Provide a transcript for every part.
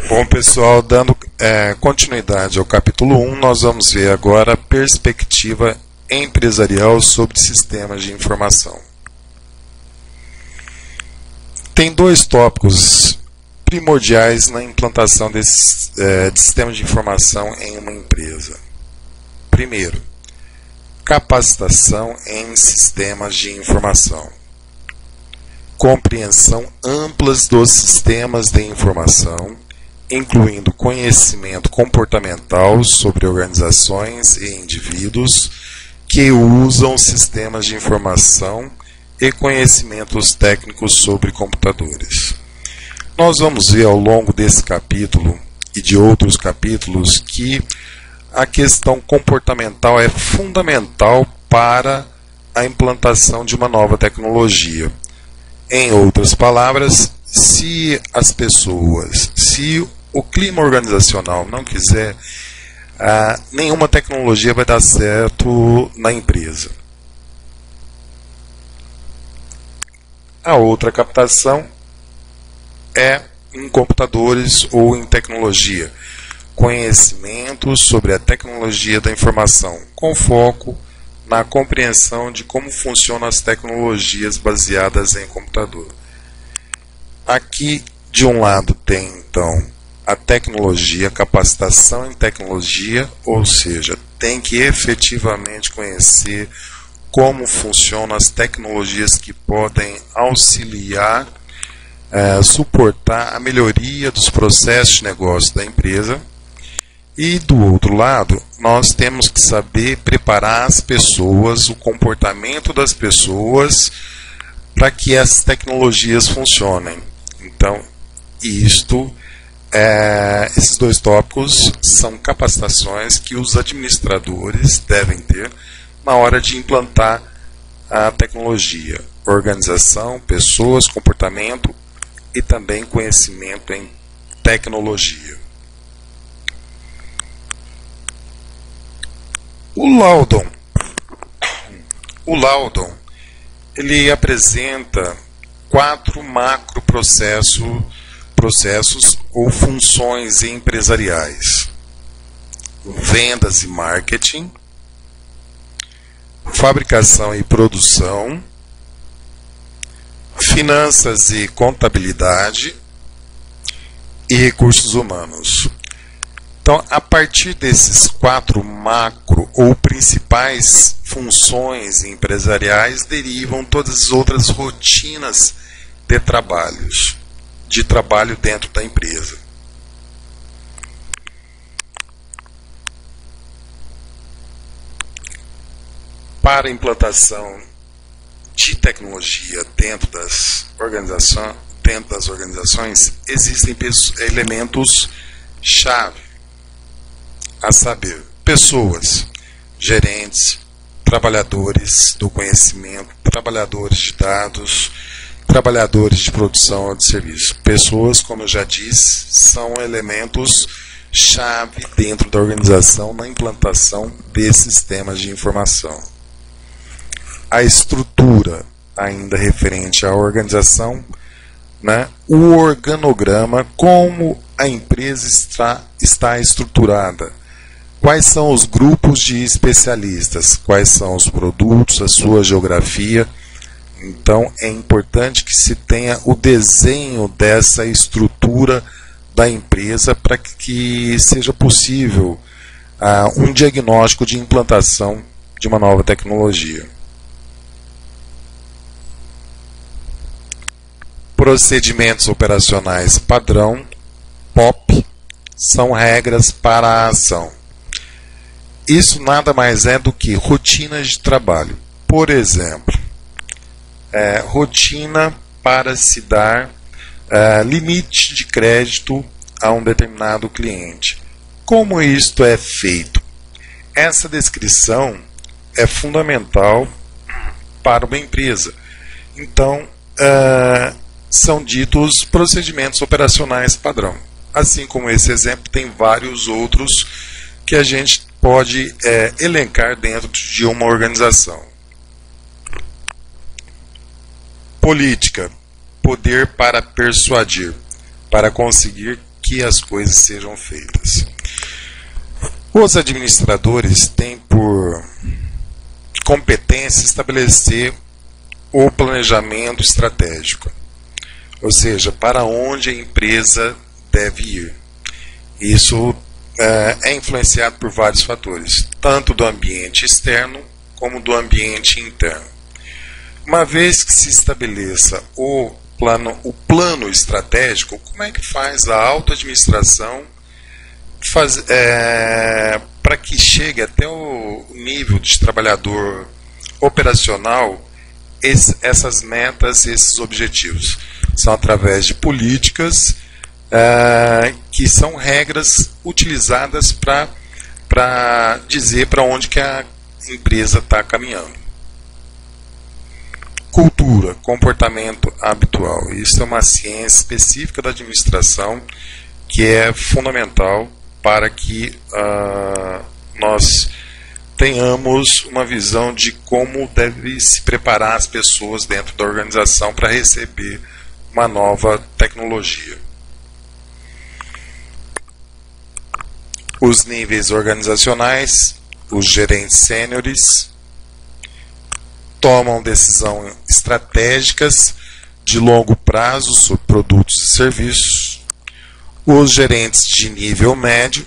Bom, pessoal, dando continuidade ao capítulo 1, nós vamos ver agora a perspectiva empresarial sobre sistemas de informação. Tem dois tópicos primordiais na implantação de sistemas de informação em uma empresa. Primeiro, capacitação em sistemas de informação. Compreensão ampla dos sistemas de informação, incluindo conhecimento comportamental sobre organizações e indivíduos que usam sistemas de informação e conhecimentos técnicos sobre computadores. Nós vamos ver ao longo desse capítulo e de outros capítulos que a questão comportamental é fundamental para a implantação de uma nova tecnologia. Em outras palavras, se o clima organizacional não quiser, nenhuma tecnologia vai dar certo na empresa. A outra captação é em computadores ou em tecnologia. Conhecimento sobre a tecnologia da informação, com foco na compreensão de como funcionam as tecnologias baseadas em computador. Aqui, de um lado, tem, então, a tecnologia, capacitação em tecnologia, ou seja, tem que efetivamente conhecer como funcionam as tecnologias que podem auxiliar, suportar a melhoria dos processos de negócio da empresa. E do outro lado, nós temos que saber preparar as pessoas, o comportamento das pessoas, para que as tecnologias funcionem. Então, esses dois tópicos são capacitações que os administradores devem ter na hora de implantar a tecnologia. Organização, pessoas, comportamento e também conhecimento em tecnologia. O Loudon, ele apresenta 4 macroprocessos ou funções empresariais: vendas e marketing, fabricação e produção, finanças e contabilidade e recursos humanos. Então, a partir desses 4 macro ou principais funções empresariais, derivam todas as outras rotinas de trabalho dentro da empresa. Para a implantação de tecnologia dentro das organizações, existem elementos-chave, a saber, pessoas, gerentes, trabalhadores do conhecimento, trabalhadores de dados, trabalhadores de produção ou de serviço. Pessoas, como eu já disse, são elementos-chave dentro da organização na implantação desses sistemas de informação. A estrutura, ainda referente à organização, o organograma, como a empresa está estruturada. Quais são os grupos de especialistas? Quais são os produtos, a sua geografia? Então, é importante que se tenha o desenho dessa estrutura da empresa para que seja possível um diagnóstico de implantação de uma nova tecnologia. Procedimentos operacionais padrão, POP, são regras para a ação. Isso nada mais é do que rotinas de trabalho. Por exemplo, rotina para se dar limite de crédito a um determinado cliente. Como isto é feito? Essa descrição é fundamental para uma empresa. Então, são ditos procedimentos operacionais padrão. Assim como esse exemplo, tem vários outros que a gente pode elencar dentro de uma organização. Política, poder para persuadir, para conseguir que as coisas sejam feitas. Os administradores têm por competência estabelecer o planejamento estratégico, ou seja, para onde a empresa deve ir. Isso é influenciado por vários fatores, tanto do ambiente externo como do ambiente interno. Uma vez que se estabeleça o plano estratégico, como é que faz a auto-administração para que chegue até o nível de trabalhador operacional essas metas, esses objetivos? São através de políticas que são regras utilizadas para dizer para onde que a empresa está caminhando. Cultura, comportamento habitual. Isso é uma ciência específica da administração que é fundamental para que nós tenhamos uma visão de como deve se preparar as pessoas dentro da organização para receber uma nova tecnologia. Os níveis organizacionais, os gerentes sêniores, tomam decisões estratégicas de longo prazo sobre produtos e serviços. Os gerentes de nível médio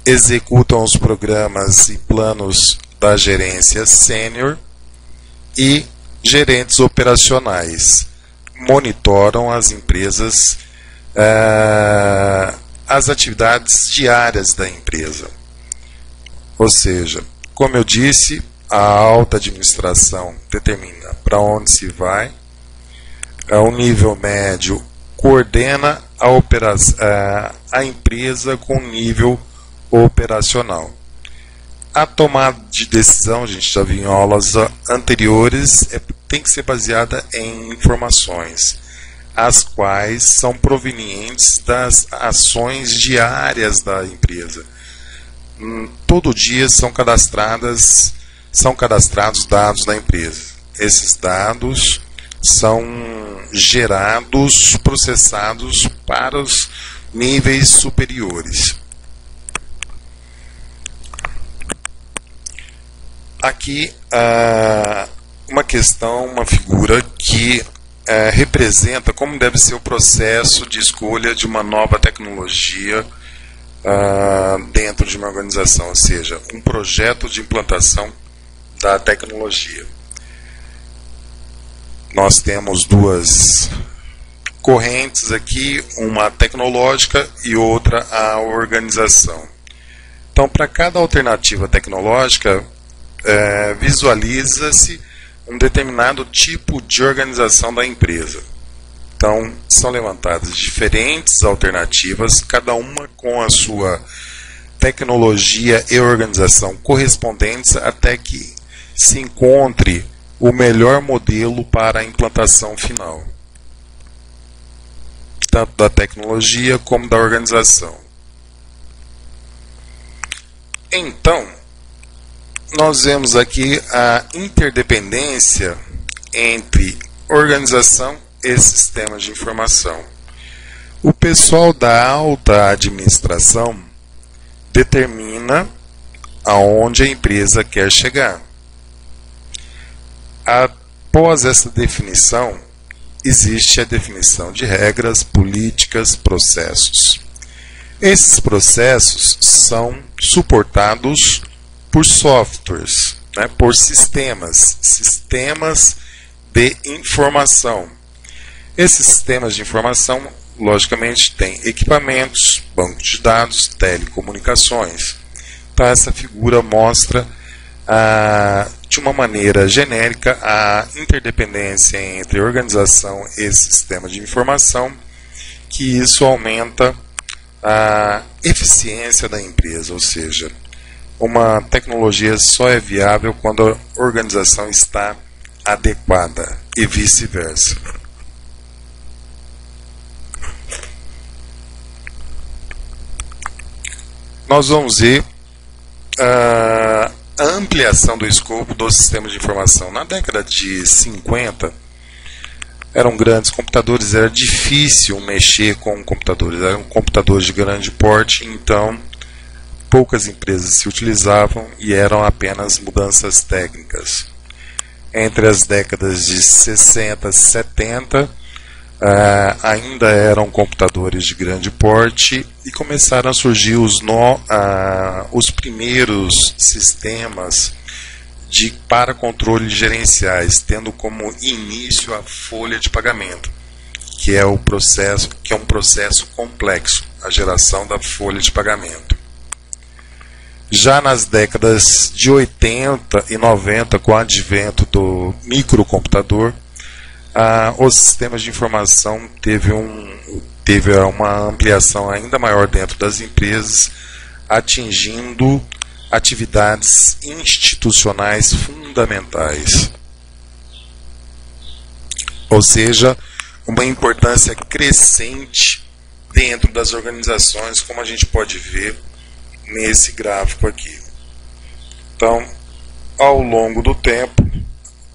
executam os programas e planos da gerência sênior, e gerentes operacionais monitoram as empresas, as atividades diárias da empresa. Ou seja, como eu disse, a alta administração determina para onde se vai, o nível médio coordena a empresa com o nível operacional. A tomada de decisão, a gente já viu em aulas anteriores, tem que ser baseada em informações, as quais são provenientes das ações diárias da empresa. Todo dia são cadastrados dados da empresa. Esses dados são gerados, processados para os níveis superiores. Aqui uma figura que representa como deve ser o processo de escolha de uma nova tecnologia dentro de uma organização, ou seja, um projeto de implantação da tecnologia. Nós temos duas correntes aqui, uma tecnológica e outra a organização. Então, para cada alternativa tecnológica, visualiza-se um determinado tipo de organização da empresa. Então, são levantadas diferentes alternativas, cada uma com a sua tecnologia e organização correspondentes, até que se encontre o melhor modelo para a implantação final, tanto da tecnologia como da organização. Então, nós vemos aqui a interdependência entre organização e sistemas de informação. O pessoal da alta administração determina aonde a empresa quer chegar. Após essa definição, existe a definição de regras, políticas, processos. Esses processos são suportados por softwares, por sistemas de informação. Esses sistemas de informação, logicamente, têm equipamentos, bancos de dados, telecomunicações. Então, essa figura mostra, de uma maneira genérica, a interdependência entre organização e sistema de informação, que isso aumenta a eficiência da empresa, ou seja, uma tecnologia só é viável quando a organização está adequada e vice-versa. Nós vamos ver a ampliação do escopo do sistema de informação. Na década de 50, eram grandes computadores, era difícil mexer com computadores, eram computadores de grande porte, então poucas empresas se utilizavam e eram apenas mudanças técnicas. Entre as décadas de 60 e 70, ainda eram computadores de grande porte e começaram a surgir os primeiros sistemas para controle gerenciais, tendo como início a folha de pagamento, que é um processo complexo, a geração da folha de pagamento. Já nas décadas de 80 e 90, com o advento do microcomputador, os sistemas de informação teve uma ampliação ainda maior dentro das empresas, atingindo atividades institucionais fundamentais. Ou seja, uma importância crescente dentro das organizações, como a gente pode ver nesse gráfico aqui. Então, ao longo do tempo,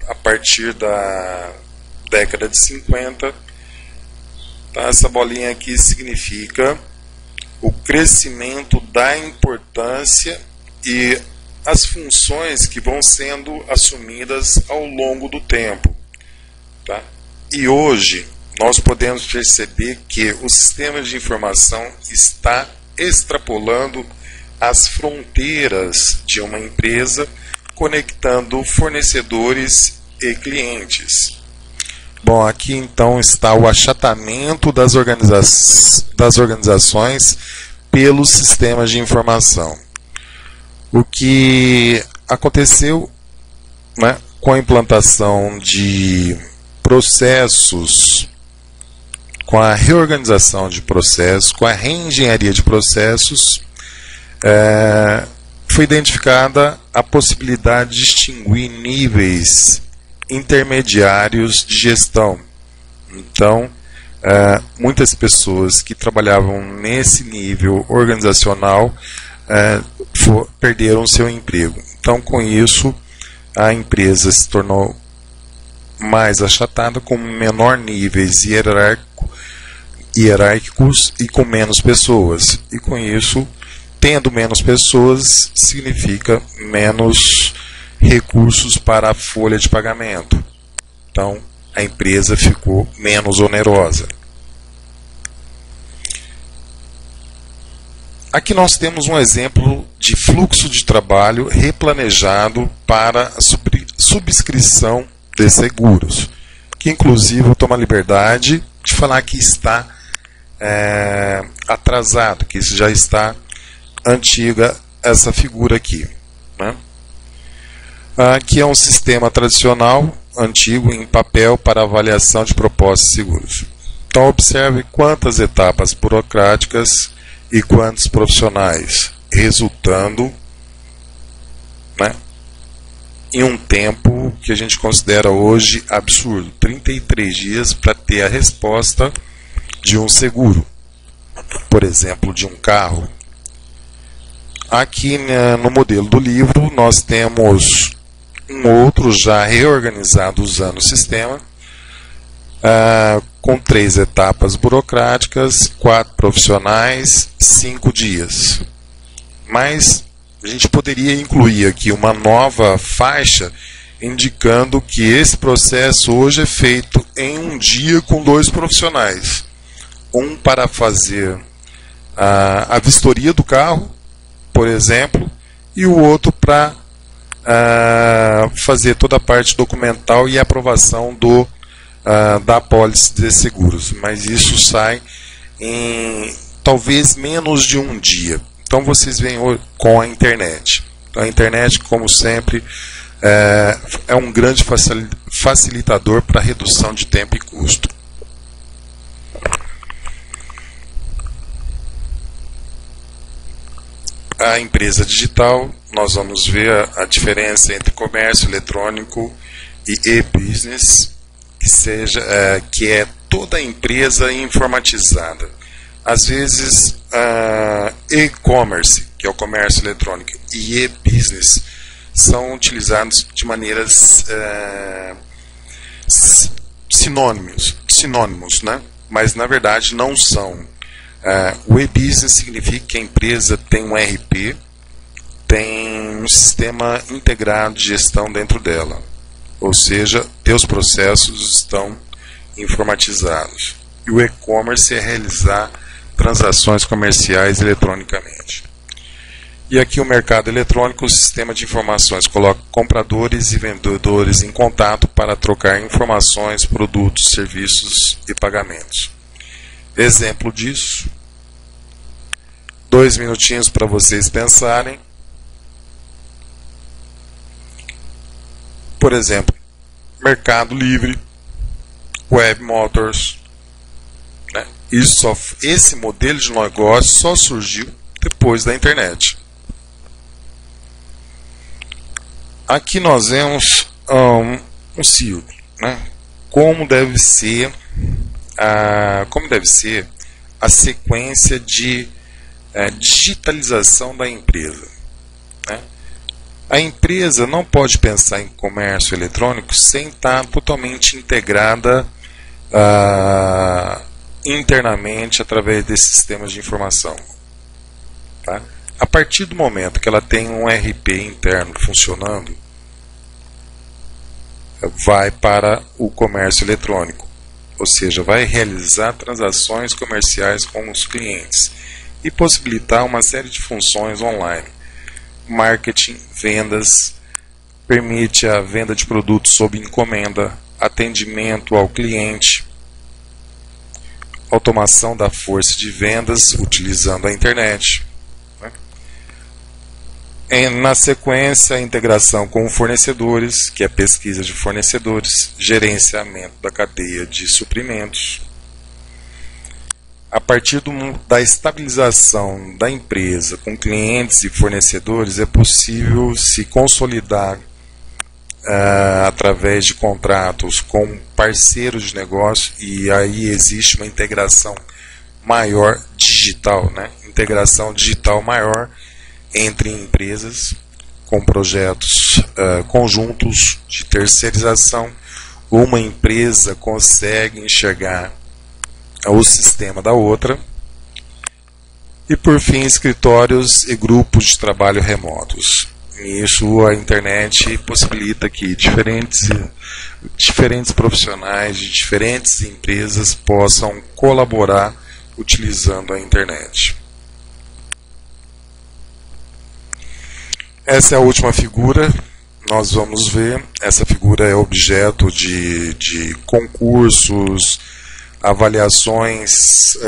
a partir da década de 50, essa bolinha aqui significa o crescimento da importância e as funções que vão sendo assumidas ao longo do tempo. Tá? E hoje nós podemos perceber que o sistema de informação está extrapolando as fronteiras de uma empresa, conectando fornecedores e clientes. Bom, aqui então está o achatamento das organizações pelos sistemas de informação. O que aconteceu, né, com a implantação de processos, com a reorganização de processos, com a reengenharia de processos, foi identificada a possibilidade de distinguir níveis intermediários de gestão. Então, muitas pessoas que trabalhavam nesse nível organizacional perderam seu emprego. Então, com isso, a empresa se tornou mais achatada, com menor níveis hierárquicos e com menos pessoas. E com isso, tendo menos pessoas, significa menos recursos para a folha de pagamento. Então, a empresa ficou menos onerosa. Aqui nós temos um exemplo de fluxo de trabalho replanejado para a subscrição de seguros, que inclusive eu tomo a liberdade de falar que está atrasado, que isso já está antiga essa figura aqui, né? Aqui é um sistema tradicional, antigo, em papel para avaliação de propostas de seguros. Então observe quantas etapas burocráticas e quantos profissionais, resultando, né, em um tempo que a gente considera hoje absurdo, 33 dias para ter a resposta de um seguro, por exemplo, de um carro. Aqui no modelo do livro nós temos um outro já reorganizado usando o sistema, com 3 etapas burocráticas, 4 profissionais, 5 dias. Mas a gente poderia incluir aqui uma nova faixa indicando que esse processo hoje é feito em um dia com 2 profissionais. Um para fazer a vistoria do carro, por exemplo, e o outro para fazer toda a parte documental e aprovação da apólice de seguros. Mas isso sai em talvez menos de um dia. Então vocês veem com a internet. Então, a internet, como sempre, é um grande facilitador para redução de tempo e custo. A empresa digital, nós vamos ver a diferença entre comércio eletrônico e e-business, que é toda a empresa informatizada. Às vezes, e-commerce, que é o comércio eletrônico, e e-business são utilizados de maneiras sinônimos, né? Mas na verdade não são. O e-business significa que a empresa tem um ERP, tem um sistema integrado de gestão dentro dela, ou seja, teus processos estão informatizados. E o e-commerce é realizar transações comerciais eletronicamente. E aqui o mercado eletrônico, o sistema de informações, coloca compradores e vendedores em contato para trocar informações, produtos, serviços e pagamentos. Exemplo disso, 2 minutinhos para vocês pensarem. Por exemplo, Mercado Livre, Web Motors, né? Esse modelo de negócio só surgiu depois da internet. Aqui nós vemos um ciclo, né? Como deve ser a sequência de digitalização da empresa, né? A empresa não pode pensar em comércio eletrônico sem estar totalmente integrada internamente através desses sistemas de informação, tá? A partir do momento que ela tem um ERP interno funcionando, vai para o comércio eletrônico, ou seja, vai realizar transações comerciais com os clientes e possibilitar uma série de funções online. Marketing, vendas, permite a venda de produtos sob encomenda, atendimento ao cliente, automação da força de vendas utilizando a internet. Na sequência, a integração com fornecedores, que é pesquisa de fornecedores, gerenciamento da cadeia de suprimentos. A partir da estabilização da empresa com clientes e fornecedores, é possível se consolidar através de contratos com parceiros de negócio, e aí existe uma integração maior digital, né? Integração digital maior entre empresas, com projetos conjuntos de terceirização. Uma empresa consegue enxergar o sistema da outra. E por fim, escritórios e grupos de trabalho remotos. Isso a internet possibilita que diferentes profissionais de diferentes empresas possam colaborar utilizando a internet. Essa é a última figura, nós vamos ver. Essa figura é objeto de concursos, avaliações,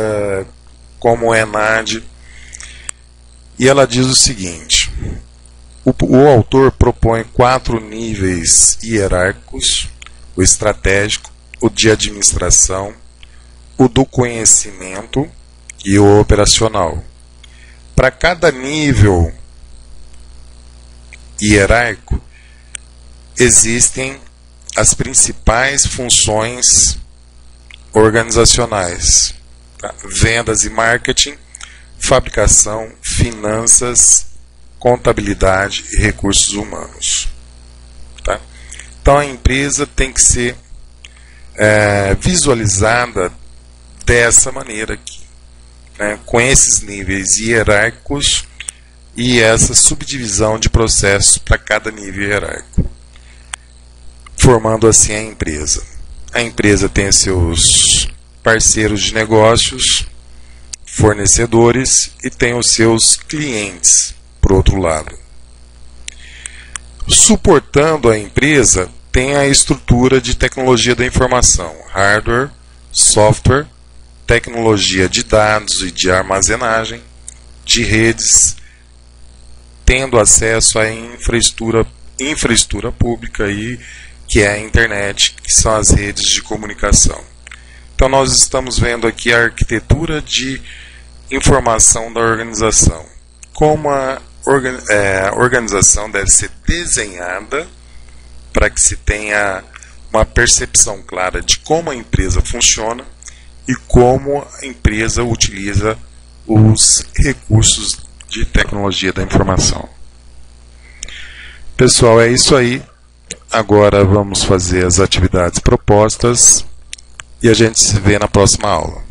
como o ENAD. E ela diz o seguinte: o autor propõe 4 níveis hierárquicos: o estratégico, o de administração, o do conhecimento e o operacional. Para cada nível hierárquico, existem as principais funções organizacionais, tá? Vendas e marketing, fabricação, finanças, contabilidade e recursos humanos, tá? Então a empresa tem que ser visualizada dessa maneira aqui, né? Com esses níveis hierárquicos e essa subdivisão de processos para cada nível hierárquico, formando assim a empresa. A empresa tem seus parceiros de negócios, fornecedores, e tem os seus clientes, por outro lado. Suportando a empresa, tem a estrutura de tecnologia da informação, hardware, software, tecnologia de dados e de armazenagem, de redes, tendo acesso à infraestrutura pública aí, que é a internet, que são as redes de comunicação. Então nós estamos vendo aqui a arquitetura de informação da organização. Como a organização deve ser desenhada para que se tenha uma percepção clara de como a empresa funciona e como a empresa utiliza os recursos de tecnologia da informação. Pessoal, é isso aí. Agora vamos fazer as atividades propostas e a gente se vê na próxima aula.